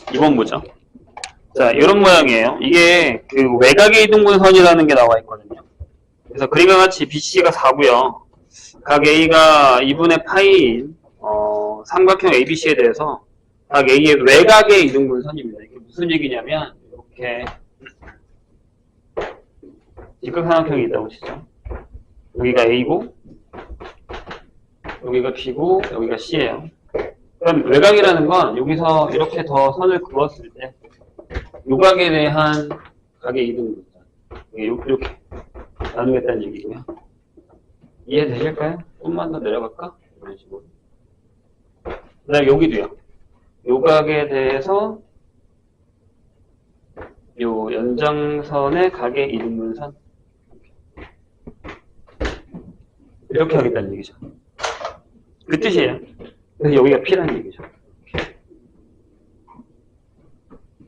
2번 보죠. 자, 이런 모양이에요. 이게 그 외곽의 이등분선이라는 게 나와 있거든요. 그래서 그림과 같이 BC가 4고요. 각 A가 2분의 파이인 삼각형 ABC에 대해서 각 A의 외곽의 이등분선입니다. 이게 무슨 얘기냐면 이렇게 직각삼각형이 있다고 치죠. 여기가 A고 여기가 B고 여기가 C예요. 그럼 외곽이라는 건 여기서 이렇게 더 선을 그었을 때 요각에 대한 각의 이등분선 이렇게 나누겠다는 얘기고요. 이해되실까요? 좀만 더 내려갈까? 이런 식으로. 그 다음에 여기도요. 요각에 대해서 요 연장선의 각의 이등분선 이렇게 하겠다는 얘기죠. 그 뜻이에요. 그래서 여기가 P라는 얘기죠.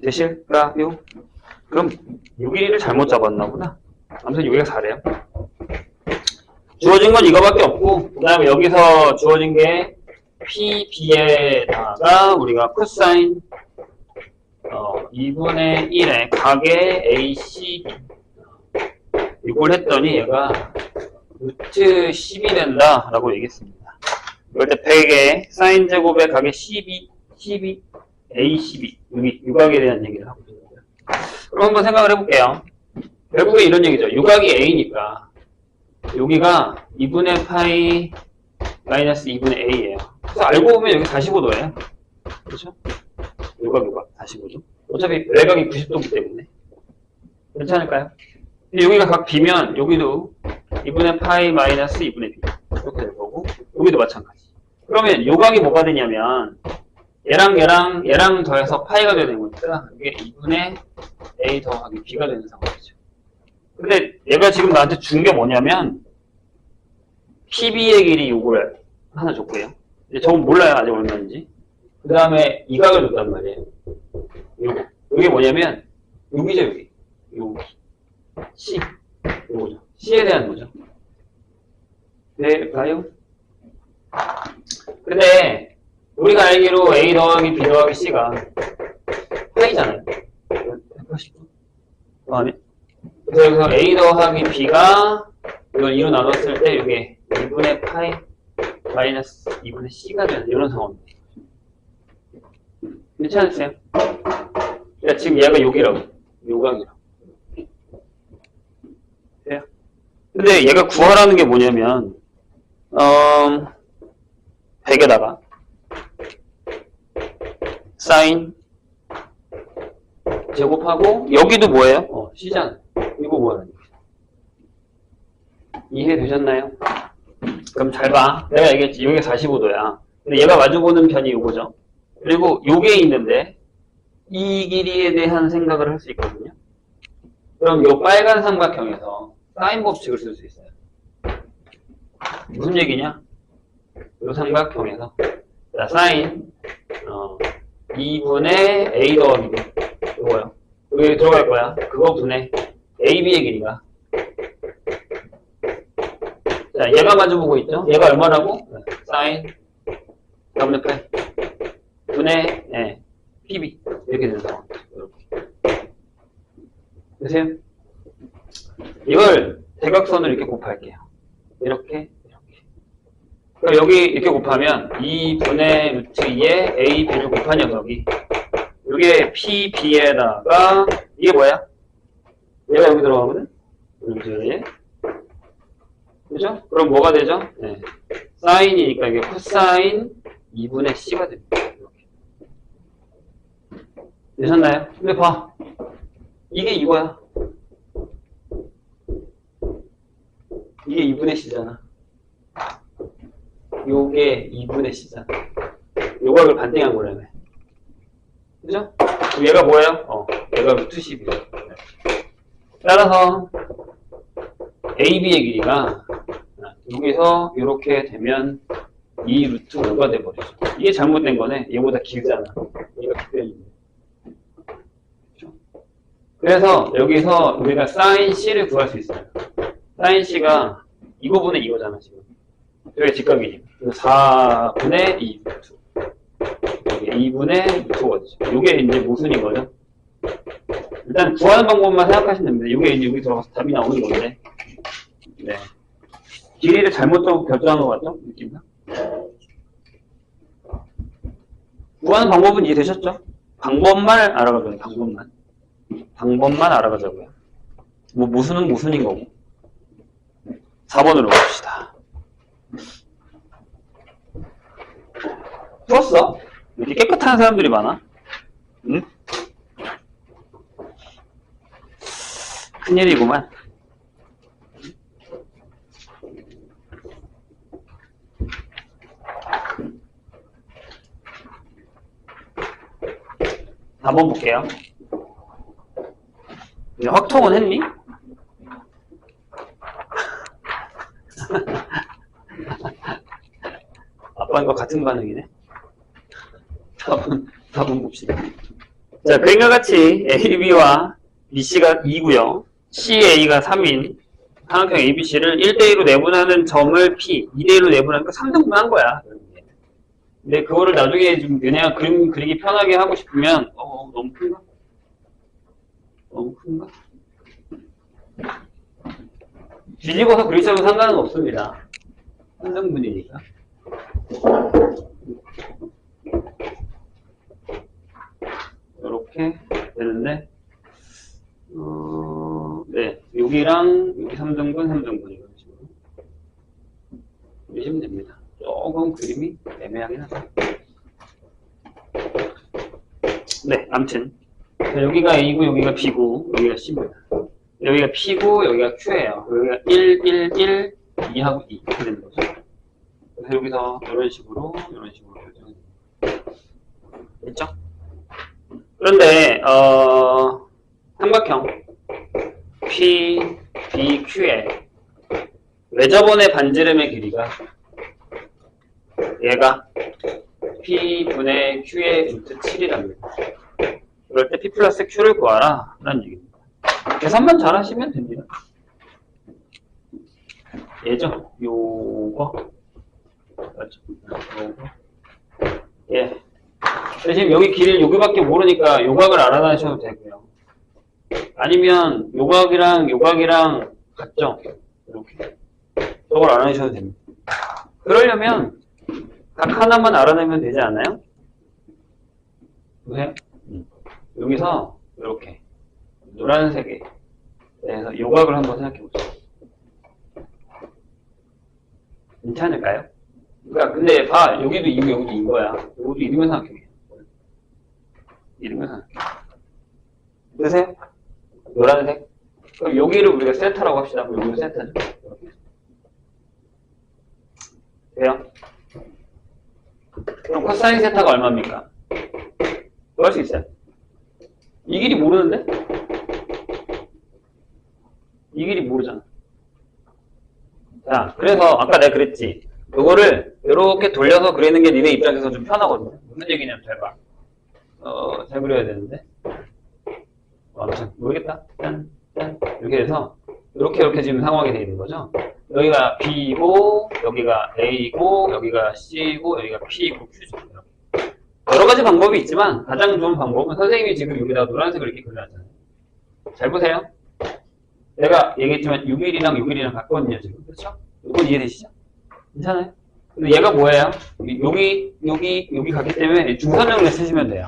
되실까요? 그럼 여기를 잘못 잡았나 보다. 아무튼 여기가 4래요. 주어진 건 이거밖에 없고 그 다음에 여기서 주어진 게 PB에다가 우리가 코사인 2분의 1의 각의 AC 이걸 했더니 얘가 루트 10이 된다 라고 얘기했습니다. 이럴 때 100의 사인 제곱의 각의 12 A12 여기 유각에 대한 얘기를 하고 있는 거예요. 그럼 한번 생각을 해볼게요. 결국에 이런 얘기죠. 유각이 A니까 여기가 2분의 파이 마이너스 2분의 A예요. 그래서 알고 보면 여기 45도예요. 그렇죠? 유각 45도. 어차피 외곽이 90도이기 때문에 괜찮을까요? 여기가 각 B면 여기도 2분의 파이 마이너스 2분의 B 이렇게 될 거고 여기도 마찬가지. 그러면 요각이 뭐가 되냐면 얘랑 더해서 파이가 되는 거니까 이게 2분의 A 더하기 B가 되는 상황이죠. 근데 얘가 지금 나한테 준 게 뭐냐면 PB의 길이 요걸 하나 줬고요. 근데 저건 몰라요. 아직 얼마인지. 그 다음에 이 각을 줬단 말이에요. 요거. 이게 뭐냐면 여기죠, 여기. 여기. C. 요거죠. C에 대한 거죠. 될까요? 근데 우리가 알기로 A 더하기 B 더하기 C가 파이잖아요. 아니. 그래서 여기서 A 더하기 B가 이걸 2로 나눴을 때 이게 2분의 파이 마이너스 2분의 C가 되는 이런 상황입니다. 괜찮으세요? 그러니까 지금 얘가 여기라고. 요각이라고. 돼요? 근데 얘가 구하라는 게 뭐냐면 100에다가 사인 제곱하고 여기도 뭐예요? C잖아요. 이거 뭐하는 거예요? 이해되셨나요? 그럼 잘 봐. 내가 얘기했지. 여기가 45도야. 근데 얘가 마주보는 편이 요거죠. 그리고 요게 있는데 이 길이에 대한 생각을 할 수 있거든요. 그럼 요 빨간 삼각형에서 사인 법칙을 쓸 수 있어요. 무슨 얘기냐? 요 삼각형에서 자, 사인 2분의 A 더하기 B 이거요. 여기 들어갈 거야. 그거 분의 AB의 길이가 자, 얘가 마주보고 있죠? 얘가 얼마라고? 사인 4분의 8 분의 PB 이렇게 되는 상황. 되세요? 이걸 대각선을 이렇게 곱할게요. 이렇게. 그러니까 여기 이렇게 곱하면 2분의 루트 2에 A, B를 곱한 녀석이 이게 P, B에다가 이게 뭐야? 얘가 여기 들어가거든? 루트 그죠? 그럼 뭐가 되죠? 네. 사인이니까 이게 코사인 2분의 C가 됩니다. 이렇게. 되셨나요? 근데 봐. 이게 이거야. 이게 2분의 C잖아. 요게 2분의 C잖아. 요각을 반띵한 거라며. 그죠? 그럼 얘가 뭐예요? 얘가 루트 10이에요. 따라서 AB의 길이가 여기서 이렇게 되면 2 루트 5가 돼버리죠. 이게 잘못된 거네. 얘보다 길잖아. 얘가 기변인데. 그렇죠? 그래서 여기서 우리가 사인 C를 구할 수 있어요. 사인 C가 이거분의 이거잖아 지금. 여기 직각이니까. 4분의 2 루트. 여기 2분의 루트거든요. 이게 이제 모순인 거죠. 일단 구하는 방법만 생각하시면 됩니다. 이게 이제 여기 들어가서 답이 나오는 건데. 네. 길이를 잘못 결정한 것 같죠? 느낌상? 구하는 방법은 이해되셨죠? 방법만 알아가자고요. 방법만. 방법만 알아가자고요. 뭐 모순은 모순인 거고. 4번으로 갑시다. 풀었어? 이렇게 깨끗한 사람들이 많아? 응? 큰일이구만. 한번 볼게요. 이제 확통은 했니? 아빠는 거 같은 반응이네. 4번 봅시다. 자, 그림과 같이 AB와 BC가 2고요. CA가 3인 삼각형 ABC를 1대2로 내분하는 점을 P, 2대1로 내분하니까 3등분한 거야. 근데 그거를 나중에 좀 그냥 그림 그리기 편하게 하고 싶으면 너무 큰가? 너무 큰가? 뒤집어서 그리셔도 상관은 없습니다. 3등분이니까. 이렇게 되는데 네, 여기랑 여기 3등분, 3등분 이런 식으로 그리시면 됩니다. 조금 그림이 애매하긴 하다. 네, 아무튼 여기가 A고 여기가 B고 여기가 C입니다. 여기가 P고 여기가 Q예요. 여기가 1, 1, 1, 2하고 2 이렇게 되는 거죠. 그래서 여기서 이런 식으로 결정이 됩니다. 됐죠? 그런데 삼각형 P, B, Q의 외접원의 반지름의 길이가 얘가 P분의 Q의 루트 7이랍니다. 그럴 때 P 플러스 Q를 구하라 라는 얘기입니다. 계산만 잘 하시면 됩니다. 얘죠? 요거 맞죠? 요거 예. 지금 여기 길 여기밖에 모르니까 요각을 알아다니셔도 되고요. 아니면 요각이랑 같죠? 이렇게 저걸 알아내셔도 됩니다. 그러려면 각 하나만 알아내면 되지 않아요? 보세요. 여기서 이렇게 노란색에 대해서 요각을 한번 생각해보죠. 괜찮을까요? 그러니까 근데 봐, 여기도 2고 여기도 2인 거야. 여기도 이름을 생각해. 이름을 생각해. 보세요. 노란색. 그럼 여기를 우리가 세타라고 합시다. 여기도 세타죠. 돼요? 그럼 코사인 세타가 얼마입니까? 구할 수 있어요? 이 길이 모르는데? 이 길이 모르잖아. 자, 그래서 아까 내가 그랬지. 이거를 이렇게 돌려서 그리는 게 니네 입장에서 좀 편하거든요. 무슨 얘기냐면 잘 봐. 잘 그려야 되는데. 아무튼 모르겠다. 짠, 짠. 이렇게 해서 이렇게 지금 상황이 되어 있는 거죠. 여기가 B고, 여기가 A고, 여기가 C고, 여기가 P고, Q죠. 여러 가지 방법이 있지만 가장 좋은 방법은 선생님이 지금 여기다 노란색을 이렇게 그려놨잖아요. 잘 보세요. 내가 얘기했지만 6일이랑 6일이랑 같거든요, 지금. 그렇죠? 이건 이해되시죠? 괜찮아요? 근데 얘가 뭐예요? 여기 갔기 때문에 중선형을 쓰시면 돼요.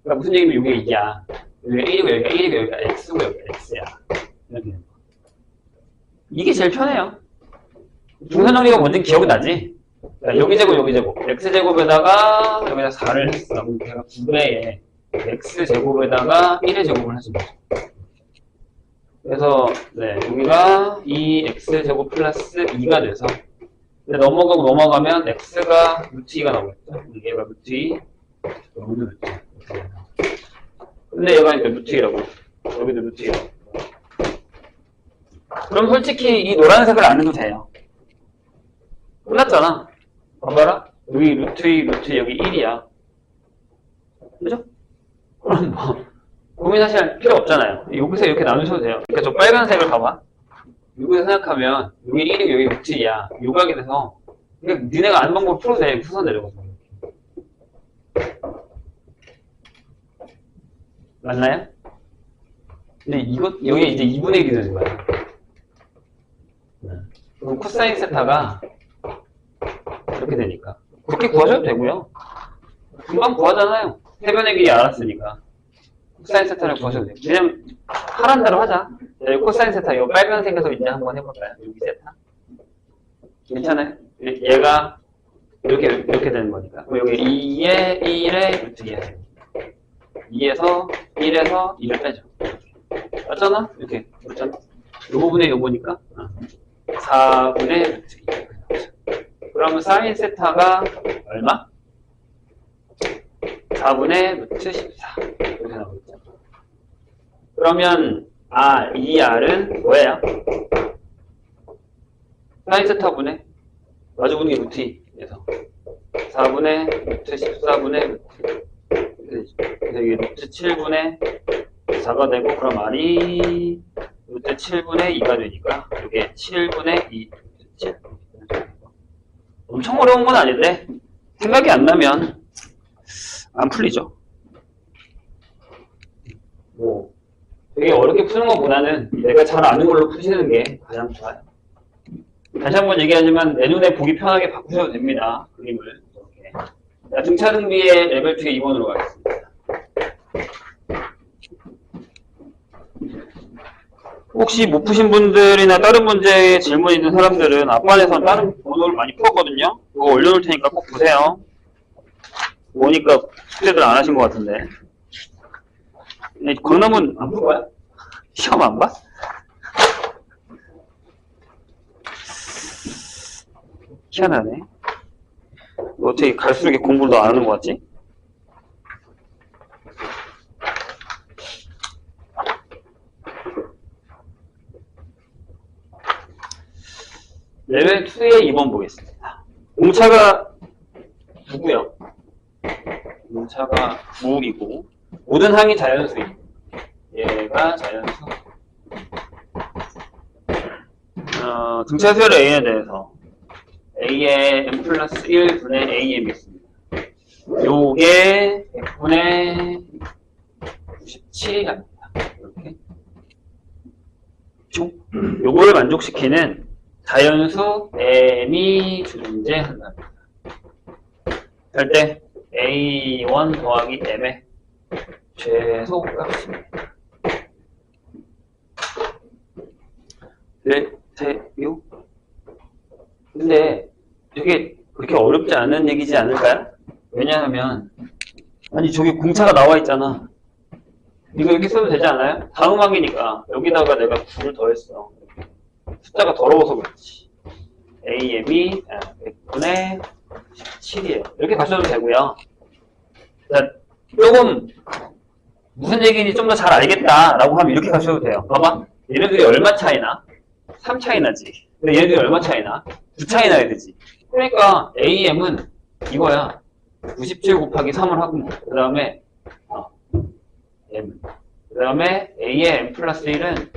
그러니까 무슨 얘기면 이게 2야. 여기가 1이고 여기가 1이고 여기가 X고 여기가 X야. 이렇게. 이게 제일 편해요. 중선형리가 뭔지 기억이 나지? 여기 제곱 여기 제곱 X제곱에다가 여기다 4를 했어. 그럼 제가 9배에 X제곱에다가 1의 제곱을 하신 거죠. 그래서 네, 여기가 2X제곱 플러스 2가 돼서 넘어가면 X가 루트 2가 나오겠죠. 얘가 루트 2 여기도 루트 2 근데 얘가 이제 루트 2라고 여기도 루트 2라고 그럼 솔직히 이 노란색을 안 해도 돼요. 끝났잖아. 봐봐라. 여기 루트 2, 루트 2 여기 1이야. 그죠? 그럼 뭐 고민하실 필요 없잖아요. 여기서 이렇게 나누셔도 돼요. 그러니까 저 빨간색을 봐봐. 여기서 생각하면 여기 1이고 여기 루트 2야. 요각이 돼서 그러니까 니네가 아는 방법을 풀어도 돼. 후선 내려가서. 맞나요? 근데 여기 이제 2분의 1이 되는 거야. 그럼 코사인 세타가 이렇게 되니까. 그렇게 구하셔도 되고요. 금방 구하잖아요. 해변의 길이 알았으니까. 코사인 세타를 구하셔도 돼요. 그냥 하란 대로 하자. 코사인 세타, 이 빨간색에서 이제 한번 해볼까요? 여기 세타. 괜찮아요? 얘가 이렇게 되는 거니까. 그럼 여기 2에 1에 루트 2 해요. 2에서 1에서 2를 빼죠. 맞잖아? 이렇게. 맞잖아? 이 부분에 요거니까 4분의 루트 2. 그러면 사인 세타가 얼마? 4분의 루트 14. 이렇게 나오겠죠. 그러면 이 R은 뭐예요? 사인 세타분의 마주보는 게 루트 2에서 4분의 루트 14분의 루트 2. 그래서 이게 루트 7분의 4가 되고, 그럼 R이 루트 7분의 2가 되니까 이게 7분의 2 루트 7. 엄청 어려운 건 아닌데 생각이 안 나면 안 풀리죠. 뭐 되게 어렵게 푸는 것보다는 내가 잘 아는 걸로 푸시는 게 가장 좋아요. 다시 한번 얘기하지만 내 눈에 보기 편하게 바꾸셔도 됩니다. 그림을 이렇게. 자, 등차 등비의 레벨 2의 2번으로 가겠습니다. 혹시 못 푸신 분들이나 다른 문제에 질문 있는 사람들은 앞반에서는 다른 번호를 많이 풀었거든요. 그거 올려놓을 테니까 꼭 보세요. 보니까 숙제들 안 하신 것 같은데. 근데 강남은 안 풀 거야? 시험 안 봐? 희한하네. 어떻게 갈수록 이렇게 공부를 더 안 하는 것 같지? 레벨 2의 2번 보겠습니다. 공차가 9고요. 공차가 9이고 모든 항이 자연수입니다. 얘가 자연수. 등차 수열 A에 대해서 A의 M 플러스 1분의 AM이 있습니다. 요게 100분의 97이 갑니다. 이렇게. 요거를 만족시키는 자연수 M이 존재한다. 할 때 A1 더하기 M의 최소값입니다. 대요? 근데 되게 그렇게 어렵지 않은 얘기지 않을까요? 왜냐하면 아니 저기 공차가 나와 있잖아. 이거 이렇게 써도 되지 않아요? 다음 항이니까 여기다가 내가 9를 더했어. 숫자가 더러워서 그렇지. AM이 100분의 17이에요. 이렇게 가셔도 되고요. 자, 조금 무슨 얘기인지 좀 더 잘 알겠다라고 하면 이렇게 가셔도 돼요. 봐봐. 얘네들이 얼마 차이나? 3 차이 나지. 근데 얘네들이 얼마 차이나? 2 차이 나야 되지. 그러니까 AM은 이거야. 97 곱하기 3을 하고, 그 다음에 M. 그 다음에 A의 M 플러스 1은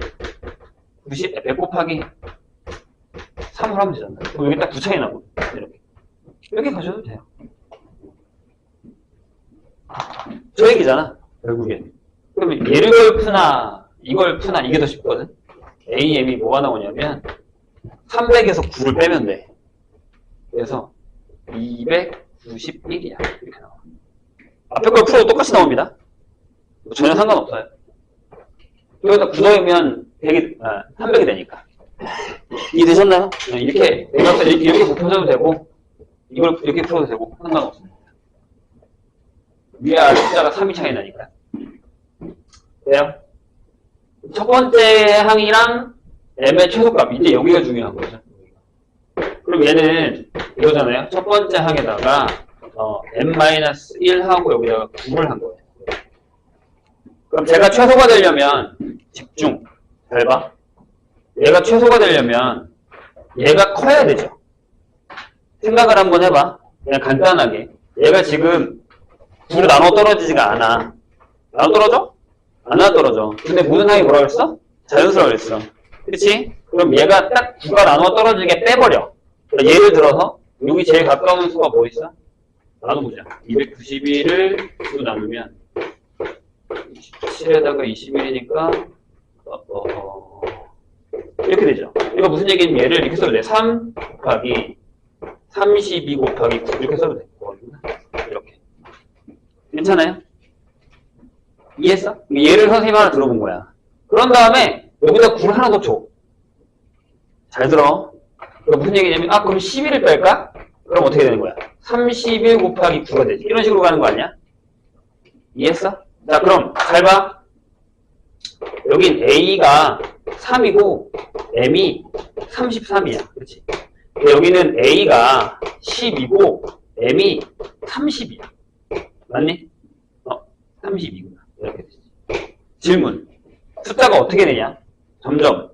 100 곱하기 3을 하면 되잖아요. 그럼 여기 딱 2 차이 나고. 이렇게 가셔도 돼요. 저 얘기잖아, 결국엔. 그러면 얘를 푸나, 이걸 푸나, 이게 더 쉽거든? AM이 뭐가 나오냐면, 300에서 9를 빼면 돼. 그래서 291이야. 이렇게 나와. 앞에 걸 풀어도 똑같이 나옵니다. 전혀 상관없어요. 여기다 9 넣으면 300이 되니까. 이해되셨나요? 이렇게, 내가 이렇게 못 펴줘도 되고, 이걸 이렇게 풀어도 되고, 상관없습니다. 위에 숫자가 3이 차이 나니까. 돼요? 첫 번째 항이랑 M의 최소값, 이제 여기가 중요한 거죠. 그럼 얘는 이거잖아요. 첫 번째 항에다가 M-1하고 여기다가 9를 한 거예요. 그럼 제가 최소가 되려면 집중. 잘 봐. 얘가 최소가 되려면 얘가 커야 되죠. 생각을 한번 해봐. 그냥 간단하게. 얘가 지금 9로 나눠 떨어지지가 않아. 나눠 떨어져? 안 나눠 떨어져. 근데 모든 항이 뭐라고 했어? 자연수라고 했어. 그치? 그럼 얘가 딱 9가 나눠 떨어지게 빼버려. 그러니까 예를 들어서 여기 제일 가까운 수가 뭐 있어? 나눠보자. 291을 9로 나누면 7에다가 21이니까 이렇게 되죠. 이거 무슨 얘기냐면 얘를 이렇게 써도 돼. 3 곱하기 32 곱하기 9 이렇게 써도 돼. 이렇게. 괜찮아요? 이해했어? 얘를 선생님 하나 들어본 거야. 그런 다음에 여기다 9를 하나 더 줘. 잘 들어. 그럼 무슨 얘기냐면 그럼 11을 뺄까? 그럼 어떻게 되는 거야? 31 곱하기 9가 되지. 이런 식으로 가는 거 아니야? 이해했어? 자, 그럼 잘 봐. 여긴 A가 3이고 M이 33이야. 그렇지? 여기는 A가 10이고 M이 30이야. 맞니? 32구나. 이렇게 되지. 질문. 숫자가 어떻게 되냐? 점점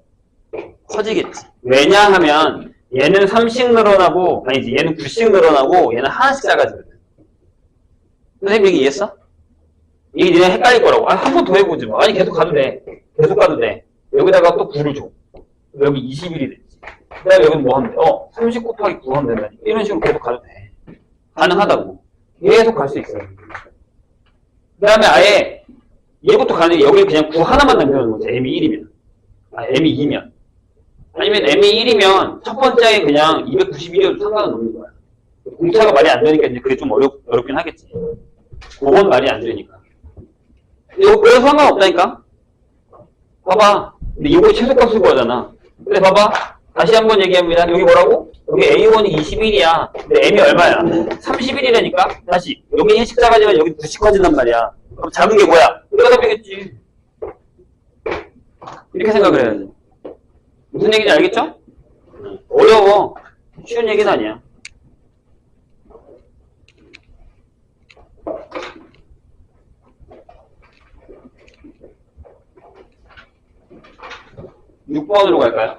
커지겠지. 왜냐하면 얘는 3씩 늘어나고 아니지 얘는 9씩 늘어나고 얘는 하나씩 작아지거든. 선생님 얘기 이해했어? 이게 니네 헷갈릴 거라고. 한 번 더 해보지 뭐. 아니 계속 가도 돼. 계속 가도 돼. 여기다가 또 9를 줘. 여기 21이 됐지. 그 다음에 여기는 뭐 하면 돼? 30 곱하기 9 하면 된다니까. 이런 식으로 계속 가도 돼. 가능하다고. 계속 갈 수 있어. 그 다음에 아예 얘부터 가는 여기 그냥 9 하나만 남겨놓는 거지. M이 1이면. M이 2면. 아니면 M이 1이면 첫 번째에 그냥 291이어도 상관은 없는 거야. 공차가 말이 안 되니까 이제 그게 좀 어렵긴 하겠지. 그건 말이 안 되니까. 그래서 상관없다니까? 봐봐. 근데 이거 최소값 수거하잖아. 근데 봐봐. 다시 한번 얘기합니다. 여기 뭐라고? 여기 A1이 21이야. 근데 M이 얼마야? 31이라니까? 다시. 여기 1씩 작아지면 여기 9씩 커진단 말이야. 그럼 작은 게 뭐야? 여기가 답이겠지. 이렇게 생각을 해야지. 무슨 얘기인지 알겠죠? 어려워. 쉬운 얘기는 아니야. (6) 번으로 갈까요?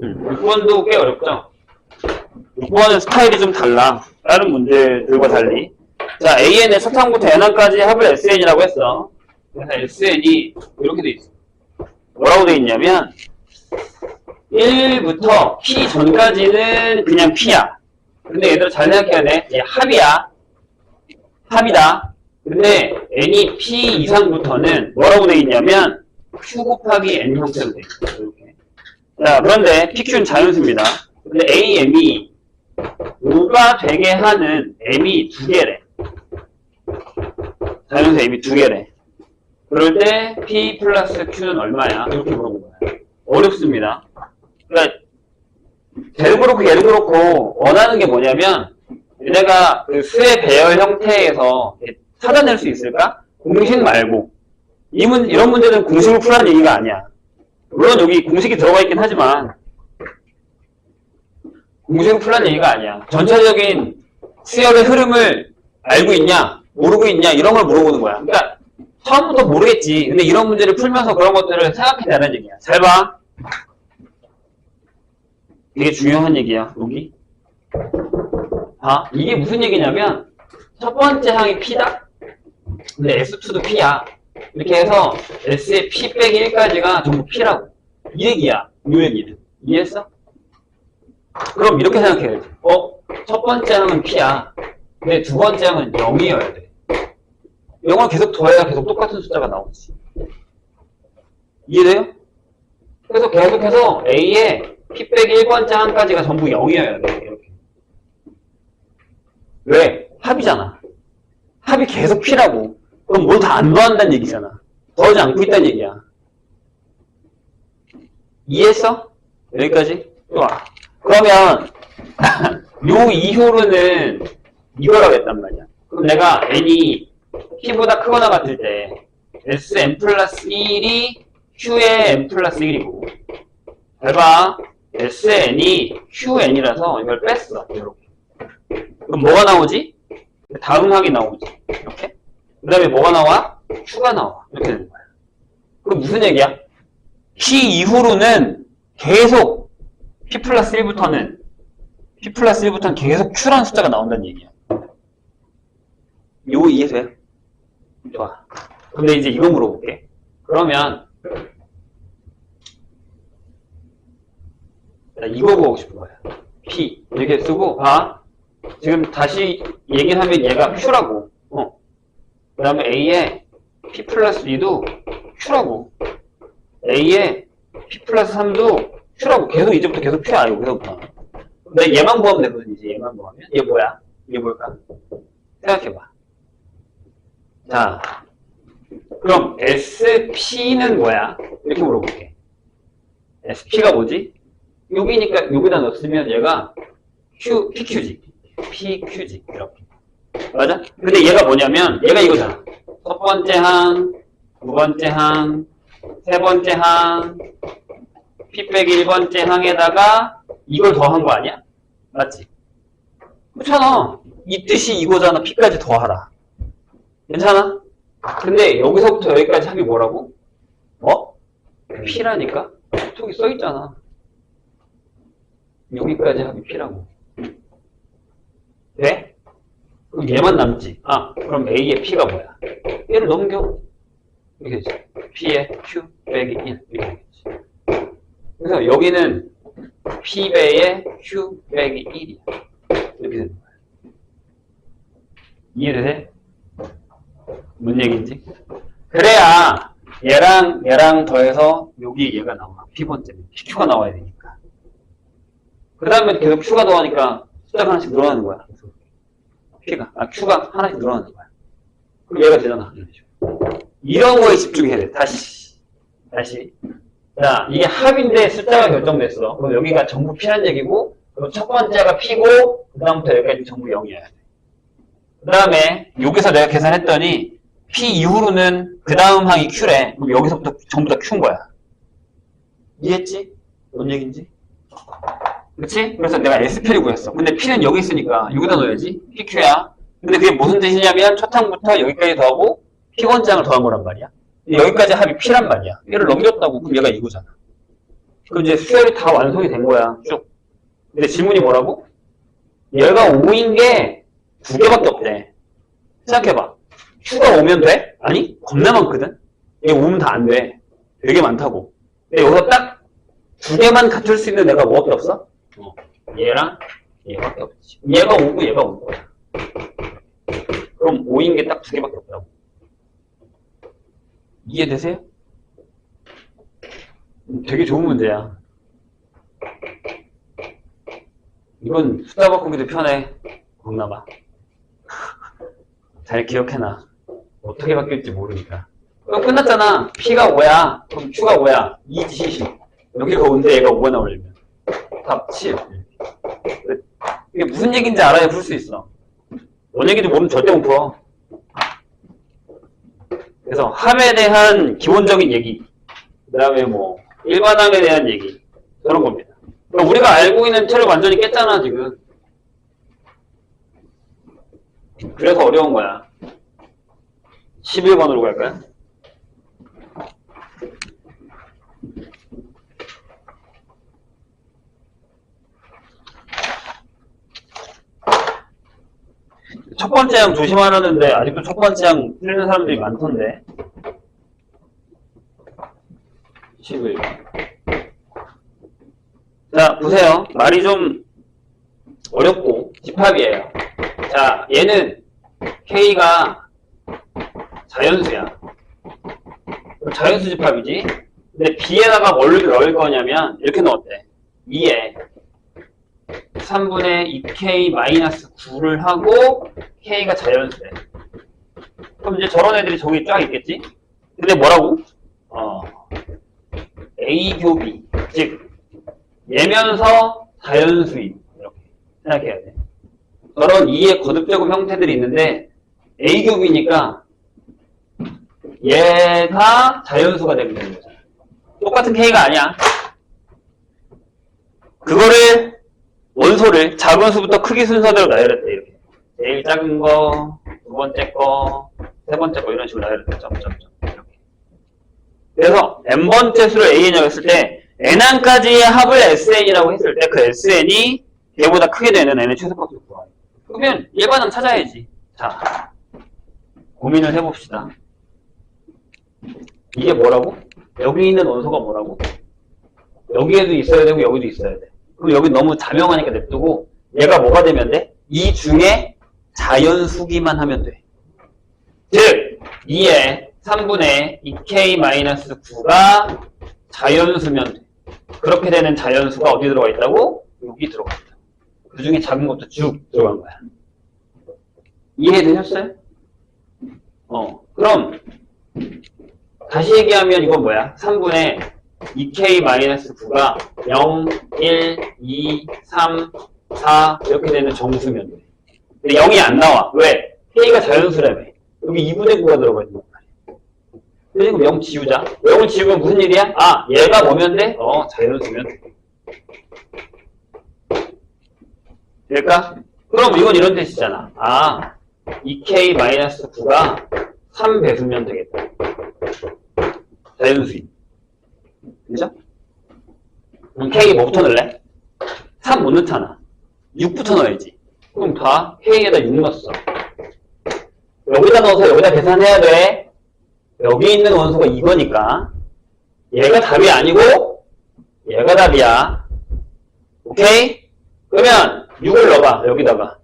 (6번도) 꽤 어렵죠? 6번은 스타일이 좀 달라. 다른 문제들과 달리. 자, AN의 사탕부터 N항까지 합을 SN이라고 했어. 그래서 SN이 이렇게 돼 있어. 뭐라고 돼 있냐면 1부터 P 전까지는 그냥 P야. 근데 얘들아 잘 생각해야 돼. 얘 합이야. 합이다. 근데 N이 P 이상부터는 뭐라고 돼 있냐면 Q 곱하기 N 형태로 돼 있어. 이렇게. 자, 그런데 PQ는 자연수입니다. 근데 AM이 5가 되게 하는 M이 2개래. 자연수 M이 2개래. 그럴 때 P 플러스 Q는 얼마야? 이렇게 물어본 거야. 어렵습니다. 그러니까 얘도 그렇고 얘도 그렇고 원하는 게 뭐냐면 얘네가 그 수의 배열 형태에서 찾아낼 수 있을까? 공식 말고 이런 문제는 공식을 풀라는 얘기가 아니야. 물론 여기 공식이 들어가 있긴 하지만 공식을 풀라는 얘기가 아니야. 전체적인 수열의 흐름을 알고 있냐 모르고 있냐 이런 걸 물어보는 거야. 그러니까 처음부터 모르겠지. 근데 이런 문제를 풀면서 그런 것들을 생각해내라는 얘기야. 잘 봐. 되게 중요한 얘기야, 여기. 이게 무슨 얘기냐면, 첫 번째 항이 P다? 근데 S2도 P야. 이렇게 해서 S의 P 빼기 1까지가 전부 P라고. 이 얘기야, 이 얘기는. 이해했어? 그럼 이렇게 생각해야지. 첫 번째 항은 P야. 근데 두 번째 항은 0이어야 돼. 0을 계속 더해야 계속 똑같은 숫자가 나오지. 이해돼요? 그래서 계속해서 A에 P 빼기 1번째 항까지가 전부 0이어야 돼. 이렇게. 왜? 합이잖아. 합이 계속 P라고. 그럼 뭘 다 안 더한다는 얘기잖아. 더하지 않고 있다는 얘기야. 이해했어? 여기까지? 좋아. 그러면 요 이효로는 이거라고 했단 말이야. 그럼 내가 N이 P보다 크거나 같을 때 Sn 플러스 1이 Q의 N 플러스 1이고 잘 봐. SN이 QN이라서 이걸 뺐어. 이렇게. 그럼 뭐가 나오지? 다음항이 나오지. 이렇게. 그 다음에 뭐가 나와? Q가 나와. 이렇게 되는 거야. 그럼 무슨 얘기야? P 이후로는 계속 P 플러스 1부터는 계속 Q라는 숫자가 나온다는 얘기야. 요거 이해돼요? 좋아. 근데 이제 이거 물어볼게. 그러면 나 이거 보고 싶은 거야. P. 이렇게 쓰고, 봐. 지금 다시 얘기하면 얘가 Q라고. 그 다음에 A에 P 플러스 2도 Q라고. A에 P 플러스 3도 Q라고. 계속 이제부터 계속 Q야, 여기서부터. 근데 얘만 구하면 되거든, 이제 얘만 구하면. 얘 뭐야? 이게 뭘까? 생각해봐. 자, 그럼 SP는 뭐야? 이렇게 물어볼게. SP가 뭐지? 여기니까 여기다 넣었으면 얘가 PQ지. PQ지. 이렇게. 맞아? 근데 얘가 뭐냐면, 얘가 이거잖아. 첫 번째 항, 두 번째 항, 세 번째 항, P 빼기 1번째 항에다가 이걸 더한 거 아니야? 맞지? 그렇잖아. 이 뜻이 이거잖아. P까지 더하라. 괜찮아? 근데 여기서부터 여기까지 합이 뭐라고? P라니까? 톡이 써있잖아. 여기까지 합이 P라고. 돼? 그럼 얘만 남지. 그럼 A의 P가 뭐야? 얘를 넘겨. 이렇게 되지. P의 Q 빼기 1. 이렇게 되지. 그래서 여기는 P배의 Q 빼기 1이야. 이렇게 되는 거야. 이해돼? 뭔 얘기인지? 그래야 얘랑 더해서 여기 얘가 나와. P번째는 PQ가 나와야 되니까. 그 다음에 계속 Q가 더하니까 숫자가 하나씩 늘어나는 거야. Q가 하나씩 늘어나는 거야. 그럼 얘가 되잖아. 이런 거에 집중해야 돼. 다시. 자, 이게 합인데 숫자가 결정됐어. 그럼 여기가 전부 P란 얘기고, 그럼 첫 번째가 P고, 그 다음부터 여기까지 전부 0이어야 돼. 그 다음에 여기서 내가 계산했더니 P 이후로는 그 다음 항이 Q래. 그럼 여기서부터 전부 다 Q인 거야. 이해했지? 뭔 얘기인지? 그치? 그래서 내가 SP를 구했어. 근데 P는 여기 있으니까 여기다 넣어야지. PQ야. 근데 그게 무슨 뜻이냐면 첫 항부터 여기까지 더하고 P번장을 더한 거란 말이야. 여기까지 합이 P란 말이야. 얘를 넘겼다고. 그럼 얘가 이거잖아. 그럼 이제 수열이 다 완성이 된 거야. 쭉. 근데 질문이 뭐라고? 얘가 5인 게 2개밖에 없대. 생각해봐. Q가 5면 돼? 아니, 겁나 많거든? 얘 5면 다 안 돼. 되게 많다고. 근데 여기서 딱 2개만 갖출 수 있는 애가 뭐밖에 없어? 얘랑 얘밖에 없지. 얘가 5고 얘가 5거야. 그럼 5인 게 딱 2개밖에 없다고. 이해되세요? 되게 좋은 문제야. 이건 숫자 바꾸기도 편해. 공남아. 잘 기억해놔. 어떻게 바뀔지 모르니까. 그럼 끝났잖아. P가 5야. 그럼 Q가 5야. 2지. 여기가 5인데 얘가 5가 나오려면. 답 7. 이게 무슨 얘기인지 알아야 풀 수 있어. 뭔 얘기인지 모르면 절대 못 풀어. 그래서 합에 대한 기본적인 얘기, 그 다음에 뭐 일반항에 대한 얘기, 그런 겁니다. 그럼 우리가 알고 있는 틀을 완전히 깼잖아 지금. 그래서 어려운 거야. 11번으로 갈까요? 첫 번째 항 조심하라는데 아직도 첫 번째 항 틀리는 사람들이 많던데. 11번. 자, 보세요. 말이 좀 어렵고 집합이에요. 자, 얘는 K가 자연수야. 자연수 집합이지. 근데 B에다가 뭘 넣을 거냐면 이렇게 넣었대. 2에 3분의 2K-9를 하고 K가 자연수래. 그럼 이제 저런 애들이 저기 쫙 있겠지? 근데 뭐라고? A 교비. 즉 얘면서 자연수인. 이렇게 생각해야 돼. 저런 2의 거듭제곱 형태들이 있는데 A 교비니까 얘가 자연수가 되면 되는 거잖아. 똑같은 K가 아니야. 그거를 원소를 작은 수부터 크기 순서대로 나열했대. 이렇게 제일 작은 거, 두 번째 거, 세 번째 거 이런 식으로 나열했대. 점점점 이렇게. 그래서 n번째 수를 A라고 했을 때 n항까지의 합을 SN이라고 했을 때 그 SN이 얘보다 크게 되는 n의 최소값을 구하래. 그러면 일반항 찾아야지. 자, 고민을 해봅시다. 이게 뭐라고? 여기 있는 원소가 뭐라고? 여기에도 있어야 되고 여기도 있어야 돼. 그럼 여기 너무 자명하니까 냅두고 얘가 뭐가 되면 돼? 이 중에 자연수기만 하면 돼. 즉 2의 3분의 2k-9가 자연수면 돼. 그렇게 되는 자연수가 어디 들어가 있다고? 여기 들어가 있다. 그 중에 작은 것도 쭉 들어간 거야. 이해되셨어요? 그럼 다시 얘기하면 이건 뭐야? 3분의 2k-9가 0, 1, 2, 3, 4 이렇게 되는 정수면 돼. 근데 0이 안 나와. 왜? k가 자연수라며. 여기 2분의 9가 들어가 있는 거야. 그래서 0 지우자. 0을 지우면 무슨 일이야? 아, 얘가 뭐면 돼? 자연수면 돼. 될까? 그럼 이건 이런 뜻이잖아. 아, 2k-9가 3배수면 되겠다. 자연수인. 그죠? 그럼 k 뭐부터 넣을래? 3 못 넣잖아. 6부터 넣어야지. 그럼 다 k에다 6 넣었어. 여기다 넣어서 여기다 계산해야 돼. 여기 있는 원소가 이거니까 얘가 답이 아니고 얘가 답이야. 오케이? 그러면 6을 넣어봐. 여기다가.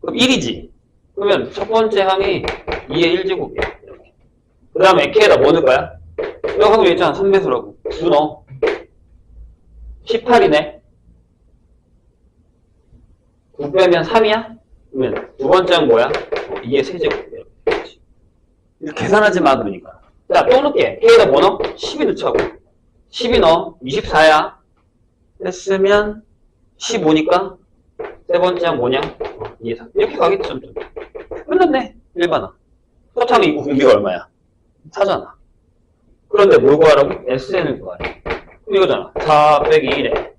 그럼 1이지. 그러면 첫 번째 항이 2의 1제곱이야. 그 다음에 k에다 뭐 넣을 거야? 여기 하고 얘기했잖아. 3배수라고. 9 넣어. 18이네. 9 빼면 3이야? 그러면 두 번째는 뭐야? 2의 세제곱. 이렇게 계산하지 마, 그러니까. 자, 또 넣을게. k에다 뭐 넣어? 12 넣자고. 12 넣어. 24야. 했으면 15니까 세 번째는 뭐냐? 2의 3. 이렇게 가겠죠, 좀. 끝났네. 1반항. 서탕 이고 공비가 얼마야? 4잖아. 그런데 뭘 구하라고? SN을 구하래. 이거잖아. 4 빼기 1에.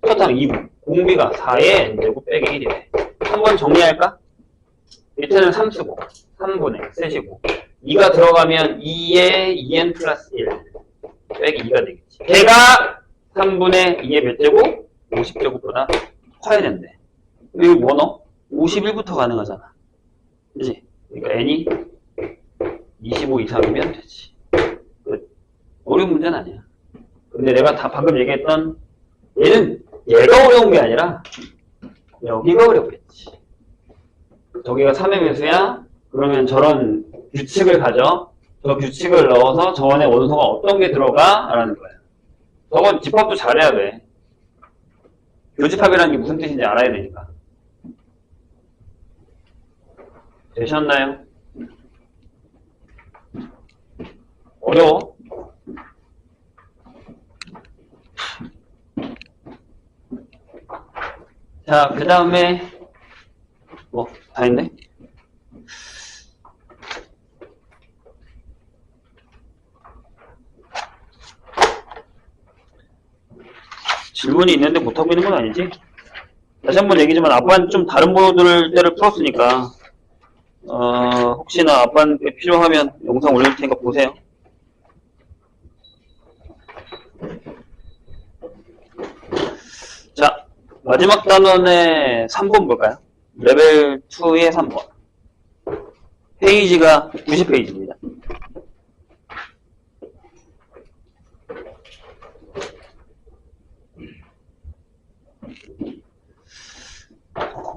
서탕 2분. 공비가 4의 n제곱 빼기 1이래. 한번 정리할까? 밑에는 3 쓰고 3분의 쓰시고 2가 들어가면 2의 2n 플러스 1 빼기 2가 되겠지. 걔가 3분의 2의 몇 제곱? 50제곱보다 커야 된대. 여기 뭐 넣어? 51부터 가능하잖아. 그치? 그러니까 n이 25 이상이면 되지. 어려운 문제는 아니야. 근데 내가 다 방금 얘기했던 얘는 얘가 어려운 게 아니라 여기가 어렵겠지. 저기가 3의 배수야? 그러면 저런 규칙을 가져. 저 규칙을 넣어서 저 안에 원소가 어떤 게 들어가? 라는 거야. 저건 집합도 잘해야 돼. 교집합이라는 게 무슨 뜻인지 알아야 되니까. 되셨나요? 어려워? 자, 그 다음에 다 했네? 질문이 있는데 못하고 있는 건 아니지? 다시 한번 얘기지만 아빠는 좀 다른 보드를 풀었으니까 혹시나 아빠한테 필요하면 영상 올릴 테니까 보세요. 자, 마지막 단원의 3번 볼까요? 레벨 2의 3번. 페이지가 90페이지입니다.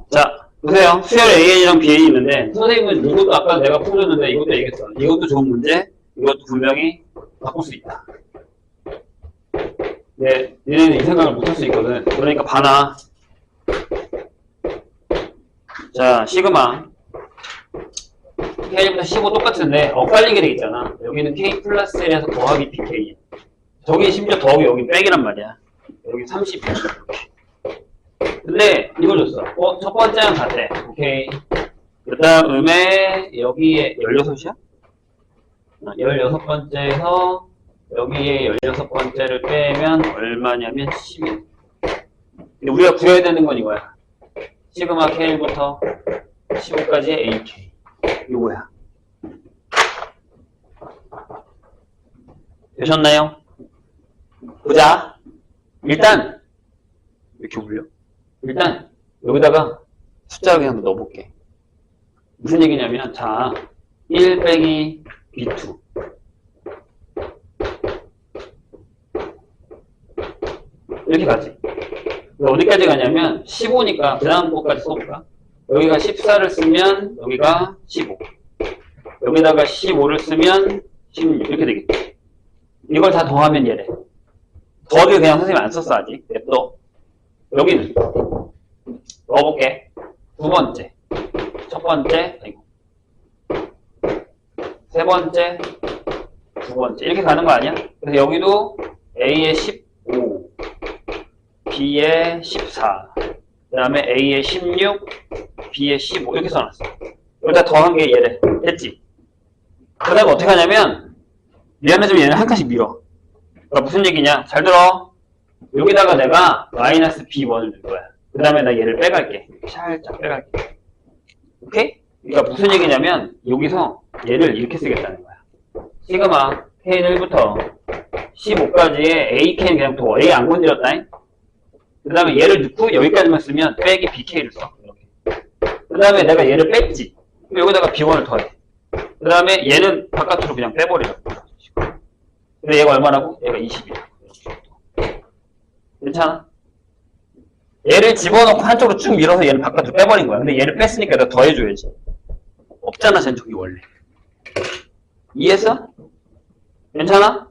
자, 보세요. 수열 AN이랑 BN이 있는데, 선생님은 이것도 아까 내가 풀어줬는데, 이것도 얘기했어. 이것도 좋은 문제, 이것도 분명히 바꿀 수 있다. 네, 얘네는 이 생각을 못 할 수 있거든. 그러니까 봐놔. 자, 시그마. K부터 15 똑같은데, 엇갈리게 돼 있잖아. 여기는 K 플러스 1에서 더하기 PK. 저기 심지어 더하기 여기 빼기란 말이야. 여기 30. 근데 이걸 줬어. 첫 번째는 같아. 오케이. 그 다음에 여기에 16이야? 16번째에서 여기에 16번째를 빼면 얼마냐면 11. 근데 우리가 구해야 되는 건 이거야. 시그마 K부터 15까지의 AK. 이거야. 되셨나요? 보자. 일단 이렇게 올려. 일단 여기다가 숫자를 그냥 넣어볼게. 무슨 얘기냐면, 자, 1 빼기 B2 이렇게 가지. 어디까지 가냐면 15니까 그 다음 거까지 써볼까? 여기가 14를 쓰면 여기가 15. 여기다가 15를 쓰면 16 이렇게 되겠지. 이걸 다 더하면 얘래. 더를 그냥 선생님이 안 썼어 아직. 냅둬. 여기는 넣어볼게. 두 번째, 첫 번째, 아이고. 세 번째, 두 번째 이렇게 가는 거 아니야? 그래서 여기도 A에 15, B에 14, 그 다음에 A에 16, B에 15 이렇게 써놨어. 여기다 더한 게 얘래. 됐지? 그 다음에 어떻게 하냐면 미안하지만 얘는 한 칸씩 밀어. 그러니까 무슨 얘기냐? 잘 들어. 여기다가 내가 마이너스 B1을 넣을 거야. 그 다음에 나 얘를 빼갈게. 살짝 빼갈게. 오케이? 그러니까 무슨 얘기냐면 여기서 얘를 이렇게 쓰겠다는 거야. 시그마 K는 1부터 15까지의 AK는 그냥 둬. A 안 건드렸다. 그 다음에 얘를 넣고 여기까지만 쓰면 빼기 BK를 써. 이렇게. 그 다음에 내가 얘를 뺐지. 그럼 여기다가 B1을 더해. 그 다음에 얘는 바깥으로 그냥 빼버리라고. 근데 얘가 얼마라고? 얘가 20이야. 괜찮아? 얘를 집어넣고 한쪽으로 쭉 밀어서 얘를 바깥으로 빼버린 거야. 근데 얘를 뺐으니까 내가 더해줘야지. 없잖아, 전 저기 원래. 이해했어? 괜찮아?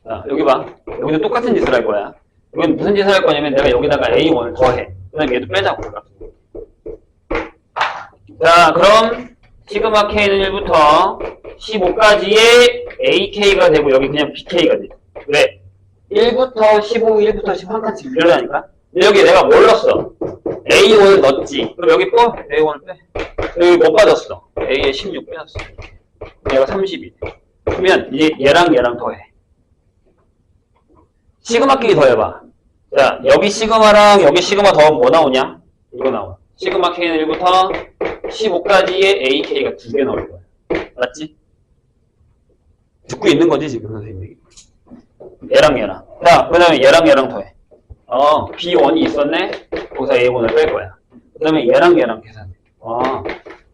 자, 여기 봐. 여기도 똑같은 짓을 할 거야. 여기는 무슨 짓을 할 거냐면 내가 여기다가 A1을 더해. 그 다음에 얘도 빼자고. 자, 그럼 시그마 K는 1부터 15까지의 AK가 되고 여기 그냥 BK가 돼. 왜? 1부터 15, 1부터 10 한 칸씩 밀려나니까. 여기 내가 뭘 넣었어? A1을 넣었지. 그럼 여기 또 A1을 빼. 여기 못 빠졌어. A에 16 빼놨어. 얘가 32. 그러면 이제 얘랑 더해. 시그마 K 더해봐. 자, 여기 시그마랑 여기 시그마 더하면 뭐 나오냐? 이거 나와. 시그마 K는 1부터 15까지의 AK가 2개 나올 거야. 맞지? 듣고 있는 거지, 지금 선생님이. 얘랑. 자, 그 다음에 얘랑 더해. B1이 있었네? 거기서 A1을 뺄 거야. 그 다음에 얘랑 계산해.